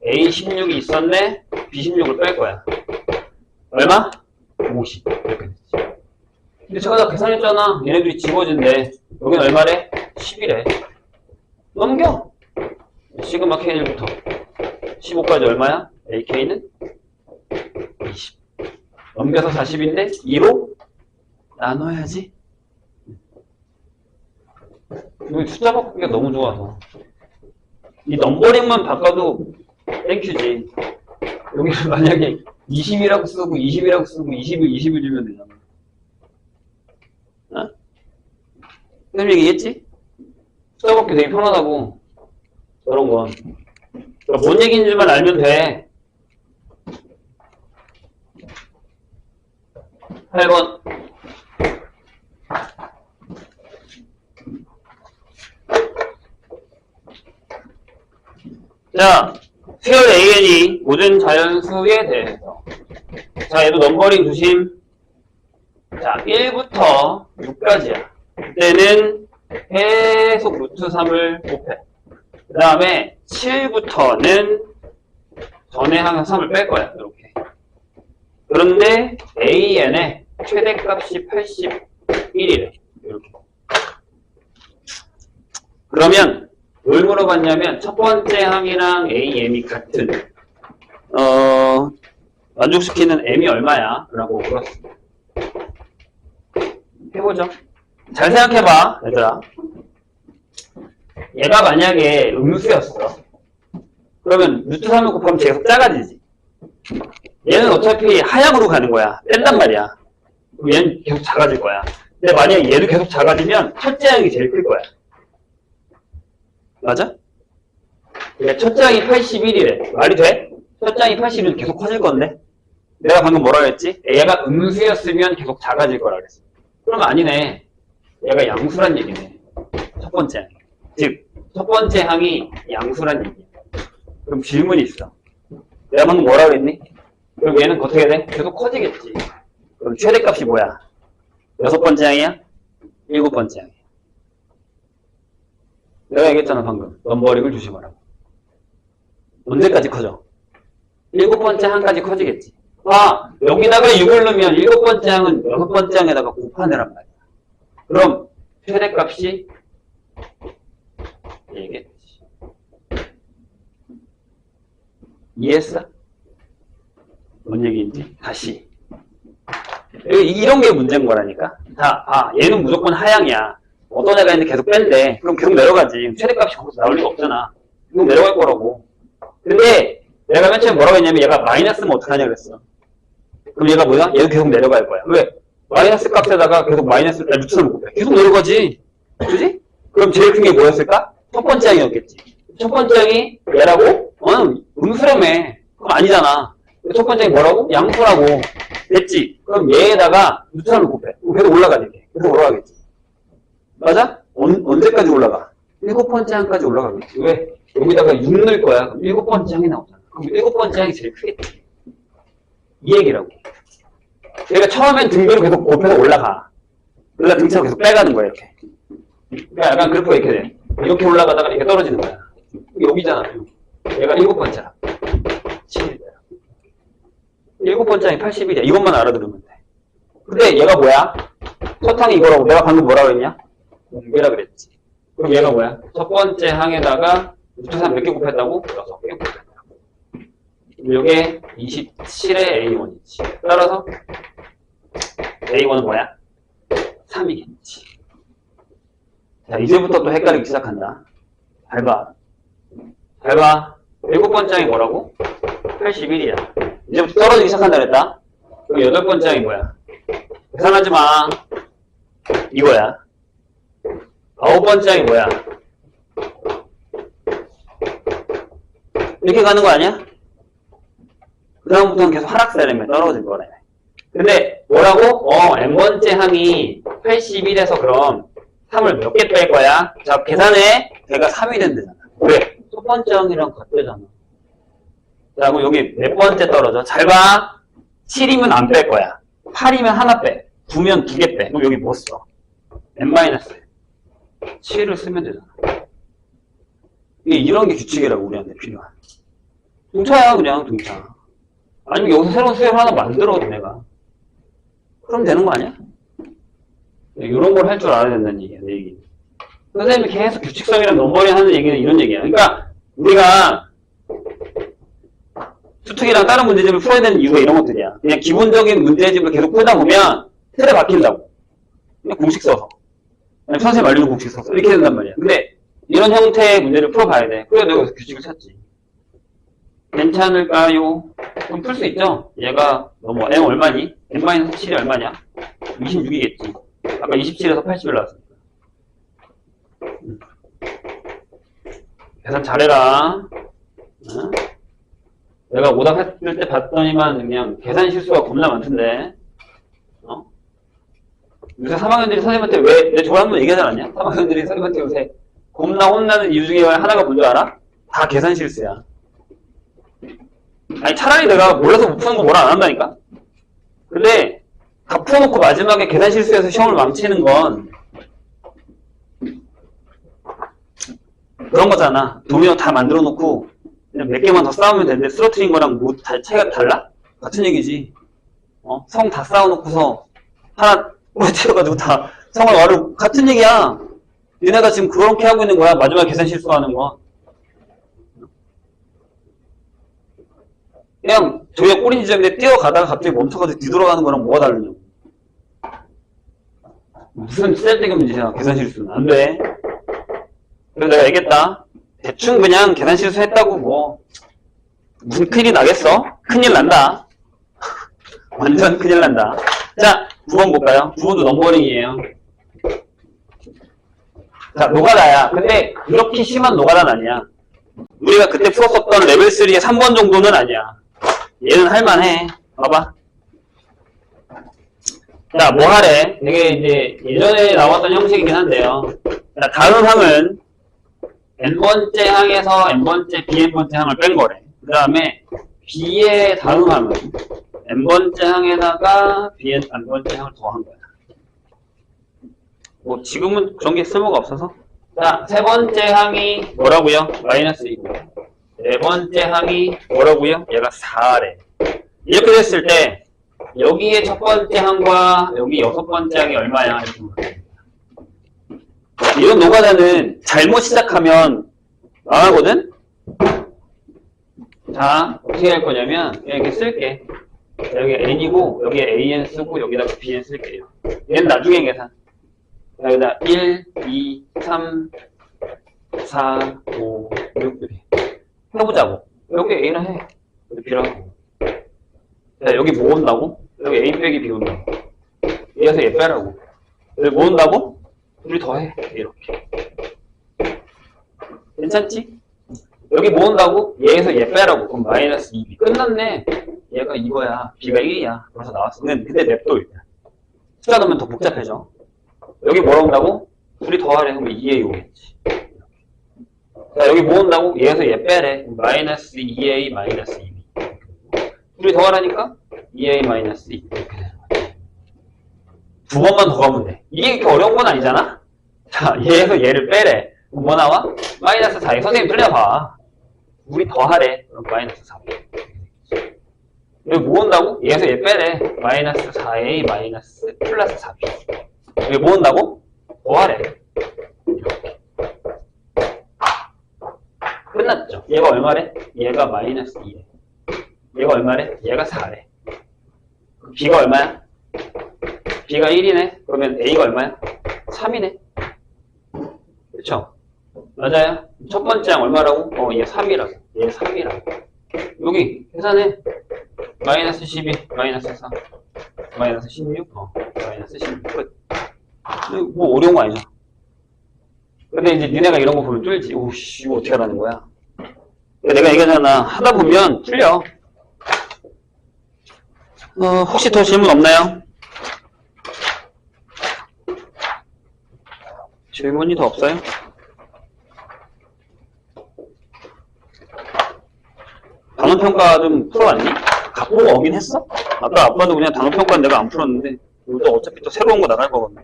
A16이 있었네? B16을 뺄 거야. 얼마? 50. 이렇게 됐지. 근데 제가 다 계산했잖아. 얘네들이 집어진대. 여긴 얼마래? 10이래. 넘겨. 시그마 K1부터 15까지 얼마야? AK는 20. 넘겨서 40인데 2로 나눠야지. 여기 숫자 바꾸기가 너무 좋아서. 이 넘버링만 바꿔도 땡큐지. 여기를 만약에 20이라고 쓰고 20이라고 쓰고 20을 주면 되잖아. 어? 선생님 얘기했지? 숫자 바꾸기 되게 편하다고. 저런 건. 그러니까 뭔 얘기인지만 알면 돼. 8번. 자, 수열 AN이 모든 자연수에 대해서. 자, 얘도 넘버링 조심. 자, 1부터 6까지야. 그때는 계속 루트 3을 곱해. 그 다음에 7부터는 전에 항상 3을 뺄 거야. 이렇게. 그런데 AN의 최대값이 81이래. 이렇게. 그러면 뭘 물어봤냐면 첫 번째 항이랑 AM이 같은 만족시키는 M이 얼마야? 라고 물었어. 해보죠. 잘 생각해봐, 얘들아. 얘가 만약에 음수였어. 그러면 루트 3을 곱하면 계속 작아지지. 얘는 어차피 하향으로 가는 거야. 뺀단 말이야. 그럼 얘는 계속 작아질 거야. 근데 만약에 얘도 계속 작아지면 첫째 항이 제일 클 거야. 맞아? 그러니까 첫째 항이 81이래. 말이 돼? 첫째 항이 81이면 계속 커질 건데? 내가 방금 뭐라 그랬지? 얘가 음수였으면 계속 작아질 거라 그랬어. 그럼 아니네. 얘가 양수란 얘기네. 첫 번째 항이. 즉, 첫 번째 항이 양수란 얘기야. 그럼 질문이 있어. 내가 방금 뭐라 그랬니? 그럼 얘는 어떻게 돼? 계속 커지겠지. 그럼 최대값이 뭐야? 6번째 항이야? 7번째 항이야. 내가 얘기했잖아 방금. 넘버링을 조심하라고. 언제까지 커져? 7번째 항까지 커지겠지. 여기다가 6을 넣으면 7번째 항은 6번째 항에다가 곱하느란 말이야. 그럼 최대값이 얘기했지. 이해했어? 뭔 얘기인지 다시. 이런 게 문제인 거라니까. 자, 얘는 무조건 하향이야. 어떤 애가 있는데 계속 뺀대. 그럼 계속 내려가지. 최대값이 거기서 나올 리가 없잖아. 계속 내려갈 거라고. 근데 내가 맨 처음에 뭐라고 했냐면 얘가 마이너스면 어떡하냐 그랬어. 그럼 얘가 뭐야? 얘도 계속 내려갈 거야. 왜? 마이너스 값에다가 계속 마이너스 루트를 곱해. 계속 내려가지. 그지? 그럼 제일 큰 게 뭐였을까? 첫 번째 항이었겠지. 첫 번째 항이 얘라고? 음수라며. 그럼 아니잖아. 첫 번째 항이 뭐라고? 양수라고. 됐지? 그럼 얘에다가 루트를 곱해. 그럼 계속 올라가지. 계속 올라가겠지. 맞아? 언제까지 올라가? 7번째 항까지 올라가겠지. 왜? 여기다가 6 넣을 거야. 그럼 7번째 항이 나오잖아. 그럼 7번째 항이 제일 크겠지. 이 얘기라고. 그러니까 처음엔 등비로 계속 곱해서 올라가. 그러다 등차로 계속 빼가는 거야, 이렇게. 그러니까 약간 그래프가 이렇게 돼. 이렇게 올라가다가 이렇게 떨어지는 거야. 여기잖아. 얘가 7번째라. 7이야. 7번째 항이 81이야. 이것만 알아들으면 돼. 근데 얘가 뭐야? 첫 항이 이거라고. 내가 방금 뭐라고 했냐? 공개라 그랬지. 그럼 얘가 뭐야? 첫 번째 항에다가 루트 3 몇 개 곱했다고? 6개 곱했다고. 이게 27의 A1이지. 따라서 A1은 뭐야? 3이겠지. 자, 이제부터 또 헷갈리기 시작한다. 잘 봐. 잘 봐. 7번째 항이 뭐라고? 81이야. 이제부터 떨어지기 시작한다 그랬다. 그럼 8번째 항이 뭐야? 계산하지 마. 이거야. 9번째 항이 뭐야? 이렇게 가는 거 아니야? 그 다음부터는 계속 하락세라며 떨어질 거래. 근데 뭐라고? n번째 항이 81에서 그럼 3을 몇 개 뺄 거야? 자, 계산해. 걔가 3이 된대잖아. 왜? 첫 번째 항이랑 같대잖아. 자, 그럼 여기 몇 번째 떨어져? 잘 봐. 7이면 안 뺄 거야. 8이면 하나 빼. 9면 2개 빼. 그럼 여기 뭐 써? n-7을 쓰면 되잖아. 이런 게 규칙이라고 우리한테 필요한. 등차야, 그냥 등차. 아니면 여기서 새로운 수열 하나 만들어도 내가. 그럼 되는 거 아니야? 이런 걸 할 줄 알아야 된다는 얘기야, 내 얘기. 선생님이 계속 규칙성이랑 넘버링 하는 얘기는 이런 얘기야. 그러니까, 우리가 수특이랑 다른 문제집을 풀어야 되는 이유가 이런 것들이야. 그냥 기본적인 문제집을 계속 풀다 보면 틀에 박힌다고. 그냥 공식 써서. 아니, 선생님 알려준 공식 써서. 이렇게 된단 말이야. 근데, 이런 형태의 문제를 풀어봐야 돼. 그래야 내가 여기서 규칙을 찾지. 괜찮을까요? 그럼 풀 수 있죠? 얘가 너무 m 얼마니? n-7이 얼마냐? 26이겠지. 아까 27에서 80을 나왔으니까. 계산 잘해라. 내가 오답했을 때 봤더니만 그냥 계산 실수가 겁나 많던데. 요새 3학년들이 선생님한테 왜, 내 저번에 한번 얘기하지 않았냐? 3학년들이 선생님한테 요새 겁나 혼나는 이유 중에 하나가 뭔지 알아? 다 계산 실수야. 아니, 차라리 내가 몰라서 못 푸는 거 뭐라 안 한다니까? 근데, 다 풀어놓고 마지막에 계산 실수해서 시험을 망치는 건, 그런 거잖아. 도미노 다 만들어 놓고, 그냥 몇 개만 더 쌓으면 되는데, 쓰러트린 거랑 뭐, 차이가 달라? 같은 얘기지. 성 다 쌓아놓고서, 하나, 꼬리태워가지고 다, 성을 와르, 같은 얘기야. 얘네가 지금 그렇게 하고 있는 거야. 마지막에 계산 실수하는 거. 그냥 저희가 꼬린 지점인데 뛰어가다가 갑자기 멈춰가지고 뒤돌아가는 거랑 뭐가 다르냐고. 무슨 쓸데없는 짓이야. 계산 실수는 안 돼. 그래서 내가 얘기했다. 대충 그냥 계산 실수했다고 뭐 무슨 큰일이 나겠어? 큰일 난다. 완전 큰일 난다. 자, 9번 볼까요? 9번도 넘버링이에요. 자, 노가다야. 근데 그렇게 심한 노가다는 아니야. 우리가 그때 풀었었던 레벨 3의 3번 정도는 아니야. 얘는 할만해. 봐봐. 자, 뭐 하래? 이게 이제 예전에 나왔던 형식이긴 한데요. 자, 다음 항은 n번째 항에서 n번째, bn번째 항을 뺀 거래. 그 다음에 b의 다음 항은 n번째 항에다가 bn번째 항을 더한 거야. 뭐 지금은 그런 게 쓸모가 없어서. 자, 세 번째 항이 뭐라고요? -2고. 네 번째 항이 뭐라고요? 얘가 4래. 이렇게 됐을 때 여기에 첫 번째 항과 여기 6번째 항이 얼마야? 이렇게 물어봅니다. 이런 노가다는 잘못 시작하면 망하거든? 자, 어떻게 할 거냐면, 그냥 이렇게 쓸게. 여기 n이고, 여기에 an 쓰고, 여기다가 bn 쓸게요. 얘는 나중에 계산. 여기다 1, 2, 3, 4, 5, 6, 이렇게. 해보자고. 여기 a는 해. 여기 b라고. 자, 여기 뭐 온다고? 여기 a 빼기 b 온다고. 얘에서 얘 빼라고. 여기 뭐 온다고? 둘이 더해. 이렇게. 괜찮지? 여기 뭐 온다고? 얘에서 얘 빼라고. 그럼 마이너스 2b. 끝났네. 얘가 이거야. b가 1이야. 그래서 나왔어. 근데 냅둬 일단. 숫자 넣으면 더 복잡해져. 여기 뭐라 온다고? 둘이 더하래. 그럼 2a 오겠지. 자, 여기 뭐 온다고? 얘에서 얘 빼래. 마이너스 2a 마이너스 2b. 둘이 더하라니까? 2a 마이너스 2. 이렇게 되는 거야. 두 번만 더 가면 돼. 이게 이렇게 어려운 건 아니잖아? 자, 얘에서 얘를 빼래. 그럼 뭐 나와? 마이너스 4a. 선생님 틀려봐. 우리 더하래. 그럼 마이너스 4a. 여기 뭐 온다고? 얘에서 얘 빼래. 마이너스 4a 마이너스 플러스 4b. 여기 뭐 온다고? 더하래. 이렇게. 끝났죠. 얘가 얼마래? 얘가 마이너스 2래. 얘가 얼마래? 얘가 4래. b가 얼마야? b가 1이네. 그러면 a가 얼마야? 3이네. 그쵸? 맞아요. 첫 번째 항 얼마라고? 얘 3이라고. 얘 3이라고. 여기 계산해. 마이너스 12, 마이너스 4, 마이너스 16, 마이너스 16. 끝. 뭐 어려운 거 아니죠? 근데 이제 니네가 이런 거 보면 쫄지. 오씨, 이거 어떻게 하라는 거야? 내가 얘기하잖아. 하다 보면 틀려. 혹시 더 질문 없나요? 질문이 더 없어요? 단원평가 좀 풀어왔니? 각보가 오긴 했어? 아까 아빠도 그냥 단원평가는 내가 안 풀었는데 또 어차피 또 새로운 거 나갈 거거든.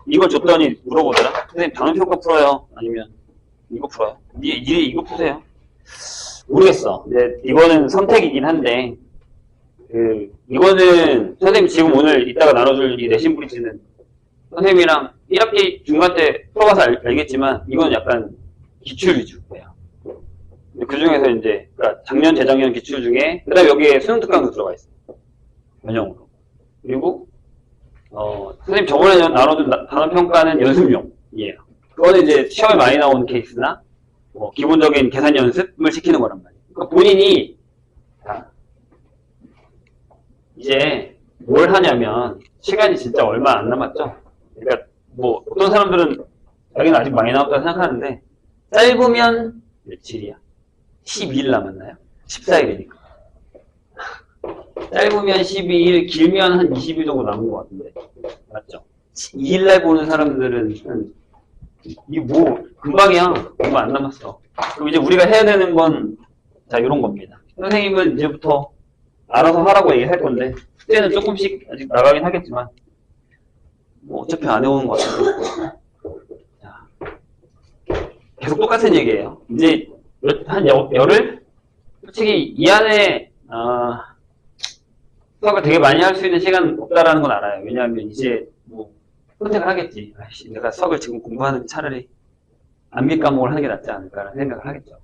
이걸 줬더니 물어보더라. 선생님 단원평가 풀어요? 아니면 이거 풀어요? 이거 푸세요. 모르겠어. 근데 이거는 선택이긴 한데 이거는 선생님 지금 오늘 이따가 나눠줄 이 내신 브릿지는 선생님이랑 1학기 중간 때 풀어봐서 알겠지만 이건 약간 기출 위주예요. 그 중에서 이제 그러니까 작년 재작년 기출 중에 그다음에 여기에 수능 특강도 들어가 있어요. 변형으로. 그리고 선생님 저번에 나눠준 단원평가는 연습용이에요. 그거는 이제 시험에 많이 나오는 케이스나 뭐 기본적인 계산 연습을 시키는 거란 말이에요. 그러니까 본인이 이제 뭘 하냐면 시간이 진짜 얼마 안 남았죠. 그러니까 뭐 어떤 사람들은 자기는 아직 많이 남았다고 생각하는데 짧으면 며칠이야? 12일 남았나요? 14일이니까. 짧으면 12일, 길면 한 20일 정도 남은 것 같은데. 맞죠? 2일날 보는 사람들은, 이게 뭐, 금방이야. 얼마 안 남았어. 그럼 이제 우리가 해야 되는 건, 자, 이런 겁니다. 선생님은 이제부터 알아서 하라고 얘기할 건데, 숙제는 조금씩 아직 나가긴 하겠지만, 뭐, 어차피 안 해오는 것 같은데. 자, 계속 똑같은 얘기예요. 이제, 한 열흘? 솔직히 이 안에 수학을 되게 많이 할 수 있는 시간 없다라는 건 알아요. 왜냐하면 이제 뭐 선택을 하겠지. 아이씨, 내가 수학을 지금 공부하는 차라리 암기 과목을 하는 게 낫지 않을까라는 생각을 하겠죠.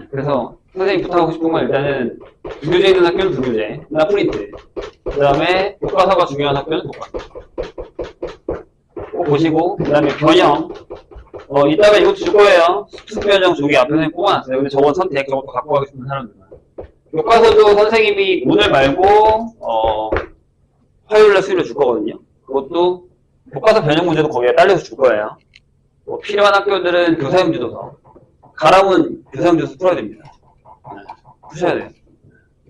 그래서 선생님 부탁하고 싶은 건 일단은 두교재 있는 학교는 두교재, 나 프린트. 그 다음에 교과서가 중요한 학교는 교과서. 꼭 보시고 그 다음에 변형. 이따가 이것도 줄 거예요. 수습변형 저기 앞에 선생님 뽑아놨어요. 근데 저건 선택, 저것도 갖고 가고 싶은 사람들만. 교과서도 선생님이 오늘 말고, 화요일날 수요일에 줄 거거든요. 그것도 교과서 변형 문제도 거기에 딸려서 줄 거예요. 뭐 필요한 학교들은 교사용 지도서. 가람은 교사용 지도서 풀어야 됩니다. 푸셔야 돼요.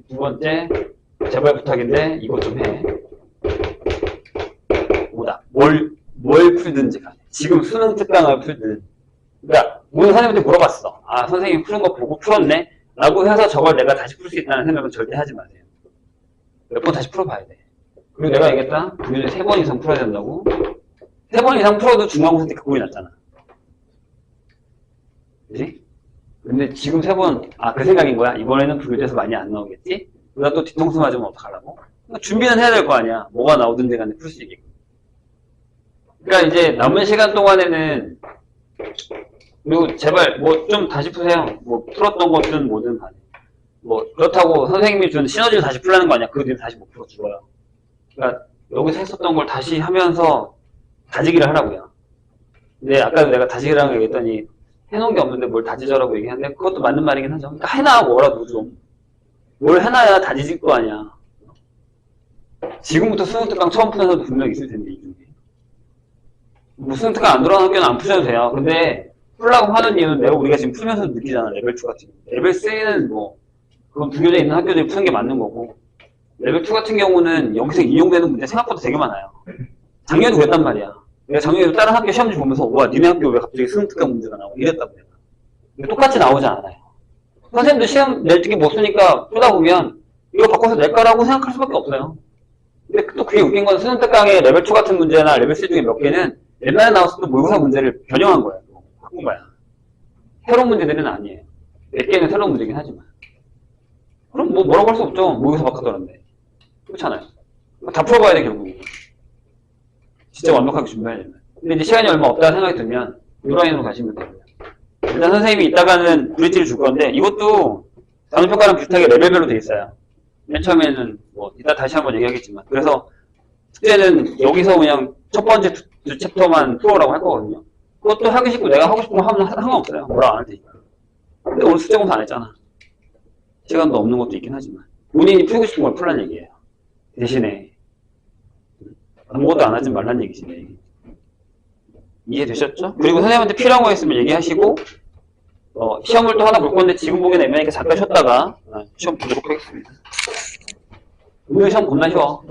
두 번째, 제발 부탁인데, 이것 좀 해. 뭐다. 뭘 풀든지 간에. 지금 수능 특강을 풀든. 그러니까, 오늘 선생님한테 물어봤어. 아, 선생님이 푸는 거 보고 풀었네? 라고 해서 저걸 내가 다시 풀 수 있다는 생각은 절대 하지 마세요. 몇 번 다시 풀어봐야 돼. 그리고 내가 얘기했다? 교재 3번 이상 풀어야 된다고? 3번 이상 풀어도 중간고사 때 그꼴이 났잖아. 그지? 근데 지금 3번, 그 생각인 거야? 이번에는 교재에서 많이 안 나오겠지? 그러다 또 뒤통수 맞으면 어떡하라고? 그러니까 준비는 해야 될 거 아니야. 뭐가 나오든지 간에 풀 수 있게끔. 그러니까 이제 남은 시간 동안에는 그리고 제발 뭐 좀 다시 푸세요. 뭐 풀었던 것든 뭐든 간에. 뭐 그렇다고 선생님이 준 시너지를 다시 풀라는 거 아니야. 그 뒤에 다시 못 풀어 죽어요. 그러니까 여기서 했었던 걸 다시 하면서 다지기를 하라고요. 근데 아까도 내가 다지기라고 얘기했더니 해놓은 게 없는데 뭘 다지자라고 얘기하는데 그것도 맞는 말이긴 하죠. 그러니까 해놔 뭐라도 좀. 뭘 해놔야 다지질 거 아니야. 지금부터 수능 특강 처음 푸는 사람도 분명 있을 텐데 이 중에. 뭐 수능 특강 안 들어간 학교는 안 푸셔도 돼요. 근데 풀라고 하는 이유는 내가 우리가 지금 풀면서 느끼잖아. 레벨 2 같은 경우. 레벨 3는 뭐 그건 부교재 있는 학교들이 푸는 게 맞는 거고 레벨 2 같은 경우는 여기서 인용되는 문제 생각보다 되게 많아요. 작년에도 그랬단 말이야. 내가 작년에도 다른 학교 시험지 보면서 와 니네 학교 왜 갑자기 수능 특강 문제가 나오고 이랬다고 내가. 근데 똑같이 나오지 않아요. 선생님도 시험 낼 때기 못 쓰니까 쓰다 보면 이거 바꿔서 낼까라고 생각할 수밖에 없어요. 근데 또 그게 웃긴 건 수능 특강의 레벨 2 같은 문제나 레벨 3 중에 몇 개는 옛날에 나왔었던 모의고사 문제를 변형한 거야. 바꾼 거야. 새로운 문제들은 아니에요. 몇 개는 새로운 문제긴 하지만. 그럼 뭐 뭐라고 할 수 없죠. 모의고사 바꿔더란데. 그렇잖아요. 다 풀어봐야 돼 결국. 진짜 완벽하게 준비하려면. 근데 이제 시간이 얼마 없다는 생각이 들면 유라인으로 가시면 돼요. 일단 선생님이 이따가는 브릿지를 줄 건데 이것도 단원평가랑 비슷하게 레벨별로 돼 있어요. 맨 처음에는 뭐 이따 다시 한번 얘기하겠지만 그래서 숙제는 여기서 그냥 첫 번째 두 챕터만 풀어라고 할 거거든요. 그것도 하기 싫고 내가 하고 싶은 거 하면 상관없어요. 뭐라 안 할 테니까. 근데 오늘 숙제 공부 안 했잖아. 시간도 없는 것도 있긴 하지만 본인이 풀고 싶은 걸 풀란 얘기예요. 대신에 아무것도 안 하지 말란 얘기시네. 이해되셨죠? 그리고 선생님한테 필요한 거 있으면 얘기하시고 시험을 또 하나 볼 건데 지금 보기엔 애매하니까 잠깐 쉬었다가 시험 보도록 하겠습니다. 오늘 시험 겁나 쉬워.